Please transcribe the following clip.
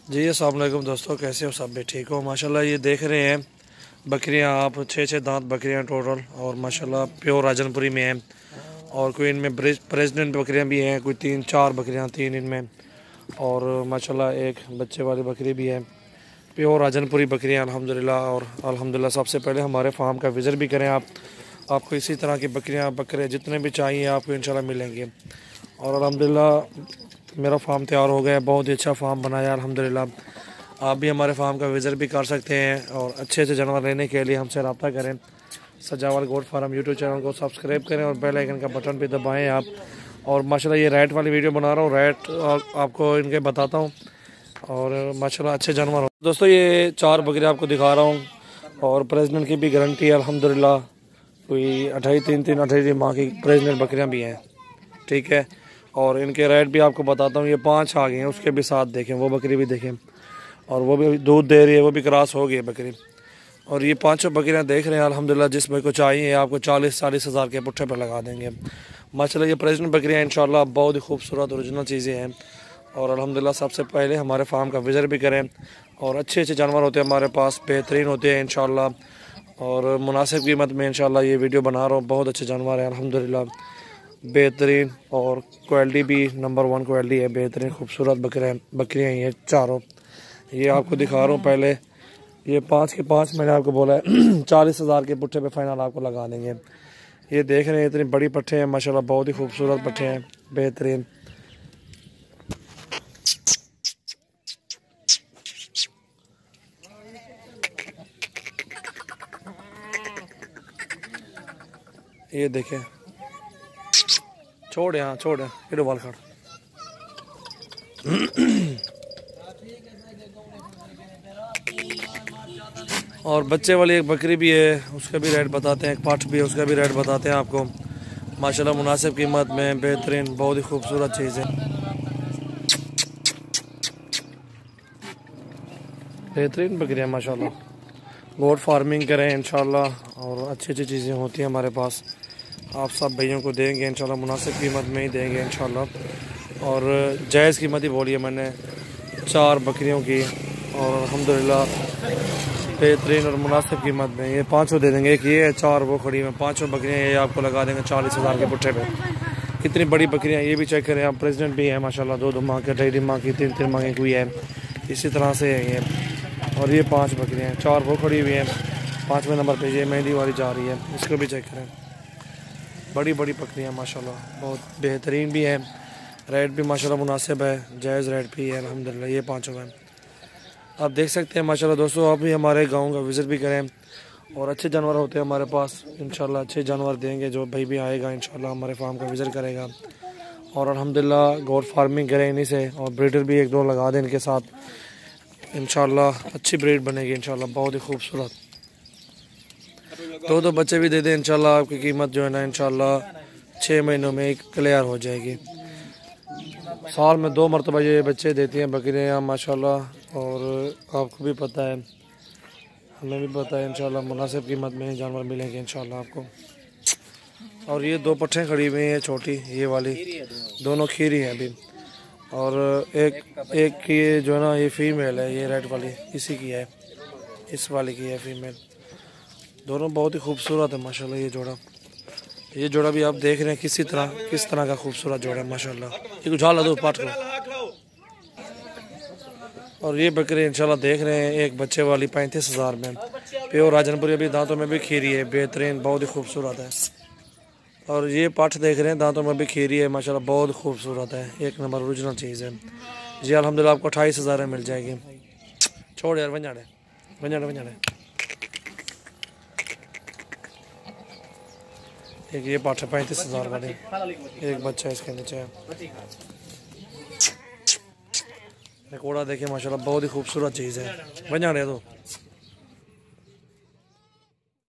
जी अस्सलाम वालेकुम दोस्तों, कैसे हो? सब भी ठीक हो माशाल्लाह। ये देख रहे हैं बकरियां आप, 6 दांत बकरियां टोटल, और माशाल्लाह प्योर राजनपुरी में हैं। और कोई इनमें प्रेसिडेंट बकरियां भी हैं, कोई 3-4 बकरियां 3 इनमें, और माशाल्लाह एक बच्चे वाली बकरी भी है। प्योर राजनपुरी बकरियां अल्हम्दुलिल्लाह। और अल्हम्दुलिल्लाह सबसे पहले हमारे फार्म का विज़िट भी करें आप। आपको इसी तरह की बकरियां बकरे जितने भी चाहिए आपको इंशाल्लाह मिलेंगे। और अल्हम्दुलिल्लाह मेरा फार्म तैयार हो गया है, बहुत ही अच्छा फार्म बनाया अल्हम्दुलिल्लाह। आप भी हमारे फार्म का विज़िट भी कर सकते हैं, और अच्छे से जानवर लेने के लिए हमसे रब्ता करें। सजावल गोट फार्म यूट्यूब चैनल को सब्सक्राइब करें और बेल आइकन का बटन भी दबाएं आप। और माशाल्लाह ये रेट वाली वीडियो बना रहा हूँ, रेट आपको इनके बताता हूँ। और माशाल्लाह अच्छे जानवर हो दोस्तों। ये 4 बकरे आपको दिखा रहा हूँ, और प्रेग्नेंट की भी गारंटी है अल्हम्दुलिल्लाह। कोई 28 माह की प्रेग्नेंट बकरियाँ भी हैं, ठीक है। और इनके रेट भी आपको बताता हूँ। ये 5 आ गए हैं, उसके भी साथ देखें, वो बकरी भी देखें, और वो भी दूध दे रही है, वो भी क्रॉस हो गई है बकरी। और ये 5 बकरियाँ देख रहे हैं अल्हम्दुलिल्लाह। जिस भाई को चाहिए आपको 40-40 हज़ार के पुट्ठे पर लगा देंगे माशाल्लाह। ये प्रेग्नेंट बकरियाँ इंशाल्लाह बहुत ही खूबसूरत ओरिजिनल चीज़ें हैं। और अल्हम्दुलिल्लाह सबसे पहले हमारे फार्म का विज़िट भी करें। और अच्छे जानवर होते हैं हमारे पास, बेहतरीन होते हैं इंशाल्लाह, और मुनासिब कीमत में इंशाल्लाह ये वीडियो बना रहा हूँ। बहुत अच्छे जानवर हैं अल्हम्दुलिल्लाह, बेहतरीन, और क्वालिटी भी नंबर 1 क्वालिटी है। बेहतरीन खूबसूरत बकरियाँ ये चारों। ये आपको दिखा रहा हूँ पहले। ये 5 के 5 मैंने आपको बोला है 40 हज़ार के पुट्ठे पे फाइनल आपको लगा देंगे। ये देख रहे हैं इतनी बड़ी पट्ठे हैं माशाल्लाह, बहुत ही खूबसूरत पट्ठे हैं, बेहतरीन। ये देखें, छोड़ यहाँ ये वाल खड़। और बच्चे वाली एक बकरी भी है, उसका भी रेट बताते हैं। एक पाठ भी है, उसका भी रेट बताते हैं आपको माशाल्लाह। मुनासिब कीमत में, बेहतरीन, बहुत ही खूबसूरत चीज़ है, बेहतरीन बकरियाँ माशाल्लाह। गोट फार्मिंग करें इंशाल्लाह, और अच्छी अच्छी चीज़ें होती हैं हमारे पास। आप सब भाइयों को देंगे इंशाल्लाह, मुनासिब कीमत में ही देंगे इंशाल्लाह। और जायज़ कीमत ही बोली है मैंने 4 बकरियों की, और अल्हम्दुलिल्लाह बेहतरीन और मुनासिब कीमत में ये 5 दे देंगे। एक ये है, 4 वो खड़ी में, 5 बकरियाँ ये आपको लगा देंगे 40 हज़ार के पुट्ठे पे। कितनी बड़ी बकरियाँ, ये भी चेक करें आप। प्रेसिडेंट भी है माशाल्लाह, 2 माह के, 2.5 माह की, 3 माह की हुई है, इसी तरह से है ये। और ये 5 बकरियाँ हैं, 4 वो खड़ी हुई हैं, 5वें नंबर पे ये मेहंदी वाली जा रही है, इसको भी चेक करें। बड़ी बड़ी बकरियाँ माशाल्लाह, बहुत बेहतरीन भी हैं। रेट भी माशाल्लाह मुनासिब है, जायज़ रेट भी है अल्हम्दुलिल्लाह। ये 5 हैं, आप देख सकते हैं माशाल्लाह। दोस्तों आप भी हमारे गांव का विज़िट भी करें, और अच्छे जानवर होते हैं हमारे पास इंशाल्लाह। अच्छे जानवर देंगे जो भाई भी आएगा इंशाल्लाह, हमारे फार्म का विज़िट करेगा। और अल्हम्दुलिल्लाह गोट फार्मिंग करें इन्हीं से, और ब्रीडर भी 1-2 लगा दें इनके साथ इंशाल्लाह। अच्छी ब्रीड बनेगी इंशाल्लाह, बहुत ही खूबसूरत। 2 बच्चे भी दे दें इंशाल्लाह, आपकी कीमत जो है ना इंशाल्लाह 6 महीनों में क्लियर हो जाएगी। साल में 2 मरतबा ये बच्चे देती हैं बकरियाँ माशाल्लाह। और आपको भी पता है, हमें भी पता है इंशाल्लाह, मुनासिब कीमत में जानवर मिलेंगे इंशाल्लाह आपको। और ये 2 पट्ठें खड़ी हुई हैं छोटी, ये वाली दोनों खीरी हैं अभी। और एक की जो है ना ये फीमेल है, ये रेड वाली इसी की है, इस वाली की है फीमेल। दोनों बहुत ही खूबसूरत है माशाल्लाह। ये जोड़ा भी आप देख रहे हैं किस तरह का खूबसूरत जोड़ा है माशाल्लाह। ये कुछ झाल दो पाठ को। और ये बकरे इंशाल्लाह देख रहे हैं, एक बच्चे वाली 35 हज़ार में, प्योर राजनपुरी, अभी दांतों में भी खीरी है, बेहतरीन, बहुत ही खूबसूरत है। और ये पाठ देख रहे हैं, दांतों में भी खीरी है माशाल्लाह, बहुत खूबसूरत है, एक नंबर ओरिजिनल चीज़ है जी अल्हम्दुलिल्लाह। आपको 28 हज़ार में मिल जाएगी। छोड़ यार, वंजाड़े। एक ये पाठ है 35 हज़ार वाली, एक बच्चा इसके नीचे है। कोड़ा देखे माशाल्लाह, बहुत ही खूबसूरत चीज़ है, वंजाड़े तो।